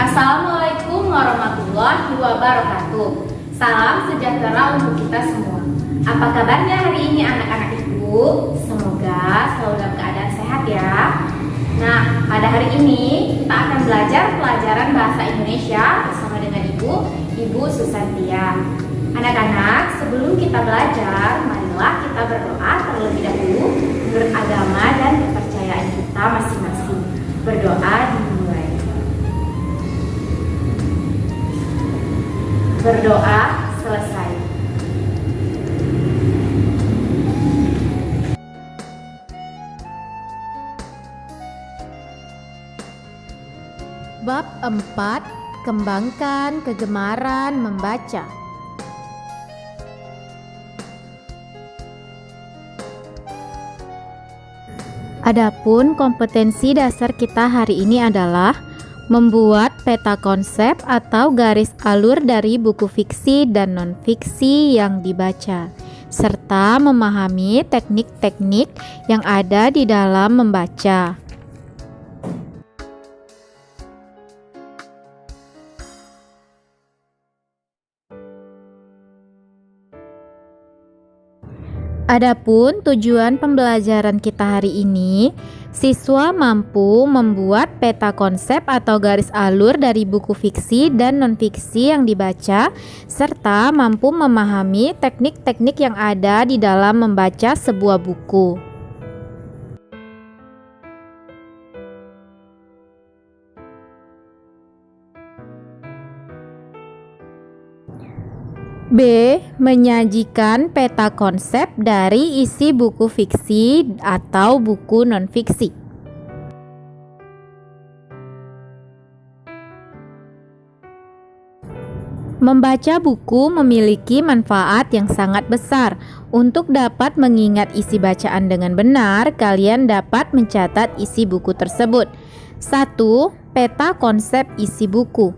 Assalamualaikum warahmatullahi wabarakatuh. Salam sejahtera untuk kita semua. Apa kabarnya hari ini anak-anak ibu? Semoga selalu dalam keadaan sehat ya. Nah, pada hari ini kita akan belajar pelajaran bahasa Indonesia bersama dengan Ibu Susantia. Anak-anak, sebelum kita belajar, marilah kita berdoa terlebih dahulu menurut agama dan kepercayaan kita masing-masing. Berdoa dimulai. Berdoa selesai. Bab 4. Kembangkan kegemaran membaca. Adapun kompetensi dasar kita hari ini adalah membuat peta konsep atau garis alur dari buku fiksi dan non-fiksi yang dibaca, serta memahami teknik-teknik yang ada di dalam membaca. Adapun tujuan pembelajaran kita hari ini, siswa mampu membuat peta konsep atau garis alur dari buku fiksi dan non-fiksi yang dibaca, serta mampu memahami teknik-teknik yang ada di dalam membaca sebuah buku. B. Menyajikan peta konsep dari isi buku fiksi atau buku non-fiksi. Membaca buku memiliki manfaat yang sangat besar. Untuk dapat mengingat isi bacaan dengan benar, kalian dapat mencatat isi buku tersebut. 1. Peta konsep isi buku.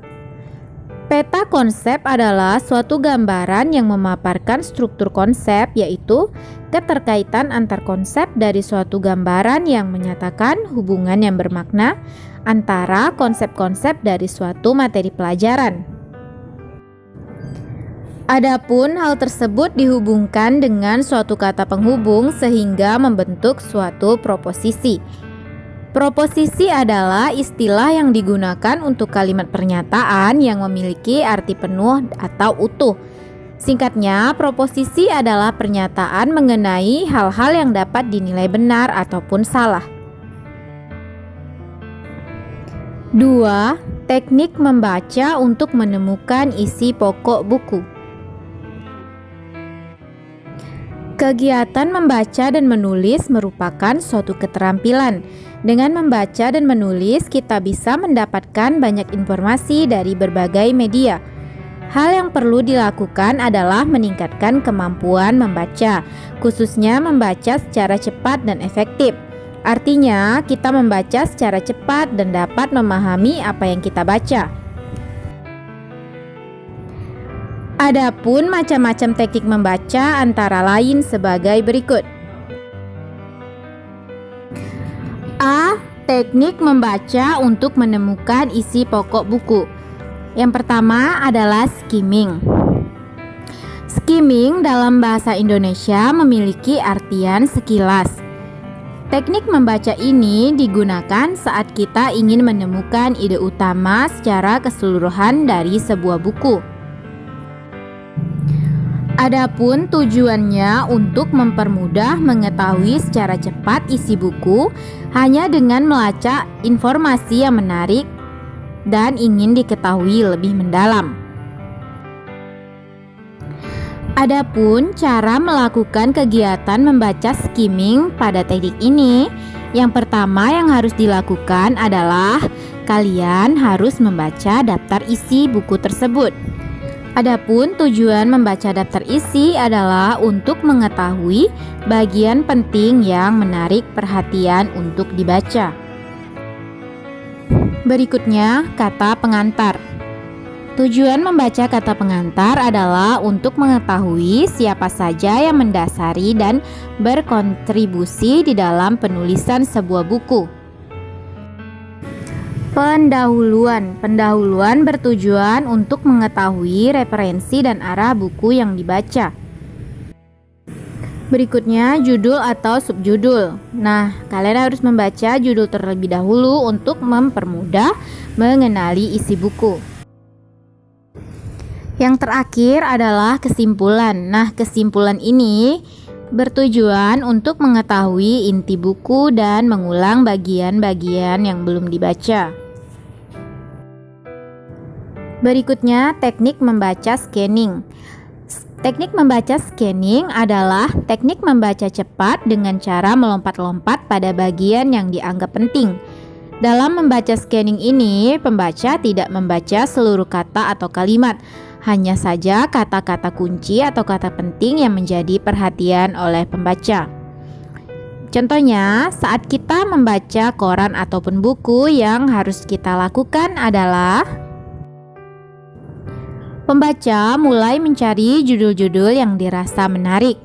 Peta konsep adalah suatu gambaran yang memaparkan struktur konsep, yaitu keterkaitan antar konsep dari suatu gambaran yang menyatakan hubungan yang bermakna antara konsep-konsep dari suatu materi pelajaran. Adapun hal tersebut dihubungkan dengan suatu kata penghubung sehingga membentuk suatu proposisi. Proposisi adalah istilah yang digunakan untuk kalimat pernyataan yang memiliki arti penuh atau utuh. Singkatnya, proposisi adalah pernyataan mengenai hal-hal yang dapat dinilai benar ataupun salah. 2. Teknik membaca untuk menemukan isi pokok buku. Kegiatan membaca dan menulis merupakan suatu keterampilan. Dengan membaca dan menulis, kita bisa mendapatkan banyak informasi dari berbagai media. Hal yang perlu dilakukan adalah meningkatkan kemampuan membaca, khususnya membaca secara cepat dan efektif. Artinya, kita membaca secara cepat dan dapat memahami apa yang kita baca. Adapun macam-macam teknik membaca antara lain sebagai berikut. A. Teknik membaca untuk menemukan isi pokok buku. Yang pertama adalah skimming. Skimming dalam bahasa Indonesia memiliki artian sekilas. Teknik membaca ini digunakan saat kita ingin menemukan ide utama secara keseluruhan dari sebuah buku. Adapun tujuannya untuk mempermudah mengetahui secara cepat isi buku hanya dengan melacak informasi yang menarik dan ingin diketahui lebih mendalam. Adapun cara melakukan kegiatan membaca skimming pada teknik ini, yang pertama yang harus dilakukan adalah kalian harus membaca daftar isi buku tersebut. Adapun tujuan membaca daftar isi adalah untuk mengetahui bagian penting yang menarik perhatian untuk dibaca. Berikutnya, kata pengantar. Tujuan membaca kata pengantar adalah untuk mengetahui siapa saja yang mendasari dan berkontribusi di dalam penulisan sebuah buku. Pendahuluan. Pendahuluan bertujuan untuk mengetahui referensi dan arah buku yang dibaca. Berikutnya judul atau subjudul. Nah, kalian harus membaca judul terlebih dahulu untuk mempermudah mengenali isi buku. Yang terakhir adalah kesimpulan. Nah, kesimpulan ini bertujuan untuk mengetahui inti buku dan mengulang bagian-bagian yang belum dibaca. Berikutnya, teknik membaca scanning. Teknik membaca scanning adalah teknik membaca cepat dengan cara melompat-lompat pada bagian yang dianggap penting. Dalam membaca scanning ini, pembaca tidak membaca seluruh kata atau kalimat, hanya saja kata-kata kunci atau kata penting yang menjadi perhatian oleh pembaca. Contohnya, saat kita membaca koran ataupun buku, yang harus kita lakukan adalah pembaca mulai mencari judul-judul yang dirasa menarik,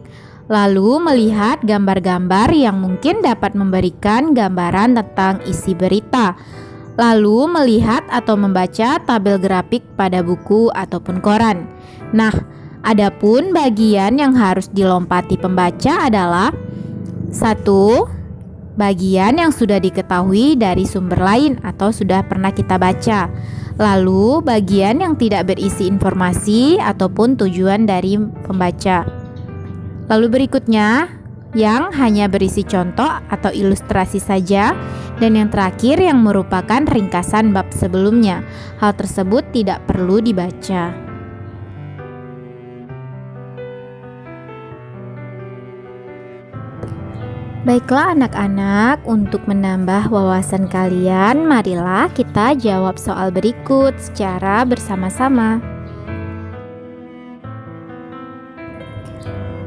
lalu melihat gambar-gambar yang mungkin dapat memberikan gambaran tentang isi berita, lalu melihat atau membaca tabel grafik pada buku ataupun koran. Nah, adapun bagian yang harus dilompati pembaca adalah 1. Bagian yang sudah diketahui dari sumber lain atau sudah pernah kita baca. Lalu bagian yang tidak berisi informasi ataupun tujuan dari pembaca. Lalu berikutnya yang hanya berisi contoh atau ilustrasi saja, dan yang terakhir yang merupakan ringkasan bab sebelumnya. Hal tersebut tidak perlu dibaca. Baiklah anak-anak, untuk menambah wawasan kalian, marilah kita jawab soal berikut secara bersama-sama.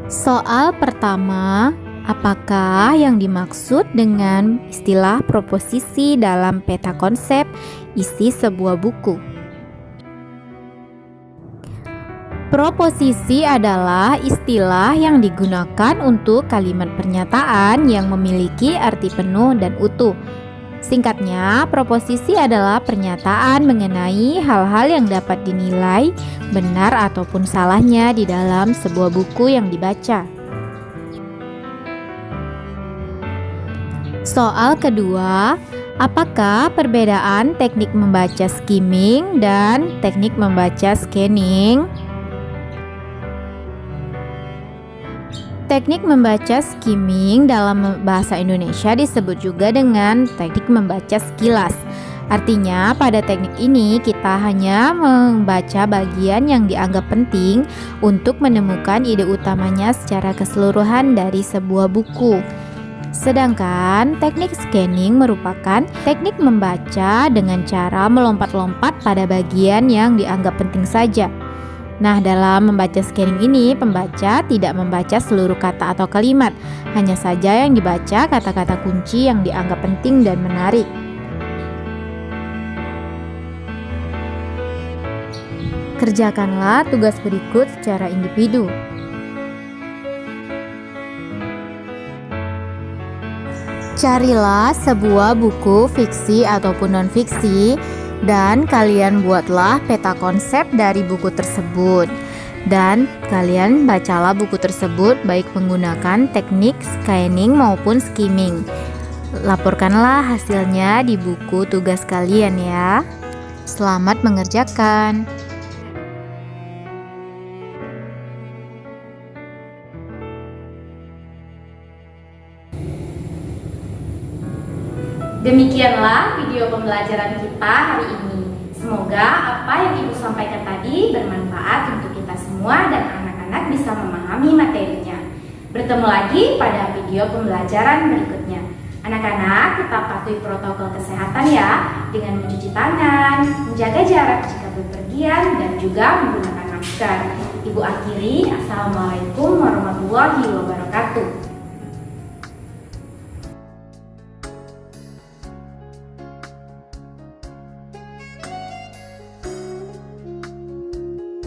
Soal pertama, apakah yang dimaksud dengan istilah proposisi dalam peta konsep isi sebuah buku? Proposisi adalah istilah yang digunakan untuk kalimat pernyataan yang memiliki arti penuh dan utuh. Singkatnya, proposisi adalah pernyataan mengenai hal-hal yang dapat dinilai benar ataupun salahnya di dalam sebuah buku yang dibaca. Soal kedua, apakah perbedaan teknik membaca skimming dan teknik membaca scanning? Teknik membaca skimming dalam bahasa Indonesia disebut juga dengan teknik membaca sekilas. Artinya, pada teknik ini kita hanya membaca bagian yang dianggap penting untuk menemukan ide utamanya secara keseluruhan dari sebuah buku. Sedangkan teknik scanning merupakan teknik membaca dengan cara melompat-lompat pada bagian yang dianggap penting saja. Nah, dalam membaca scanning ini, pembaca tidak membaca seluruh kata atau kalimat, hanya saja yang dibaca kata-kata kunci yang dianggap penting dan menarik. Kerjakanlah tugas berikut secara individu. Carilah sebuah buku fiksi ataupun non-fiksi dan kalian buatlah peta konsep dari buku tersebut. Dan kalian bacalah buku tersebut baik menggunakan teknik scanning maupun skimming. Laporkanlah hasilnya di buku tugas kalian ya. Selamat mengerjakan. Demikianlah video pembelajaran kita hari ini. Semoga apa yang Ibu sampaikan tadi bermanfaat untuk kita semua dan anak-anak bisa memahami materinya. Bertemu lagi pada video pembelajaran berikutnya. Anak-anak tetap patuhi protokol kesehatan ya, dengan mencuci tangan, menjaga jarak jika bepergian, dan juga menggunakan masker. Ibu akhiri, Assalamualaikum warahmatullahi wabarakatuh.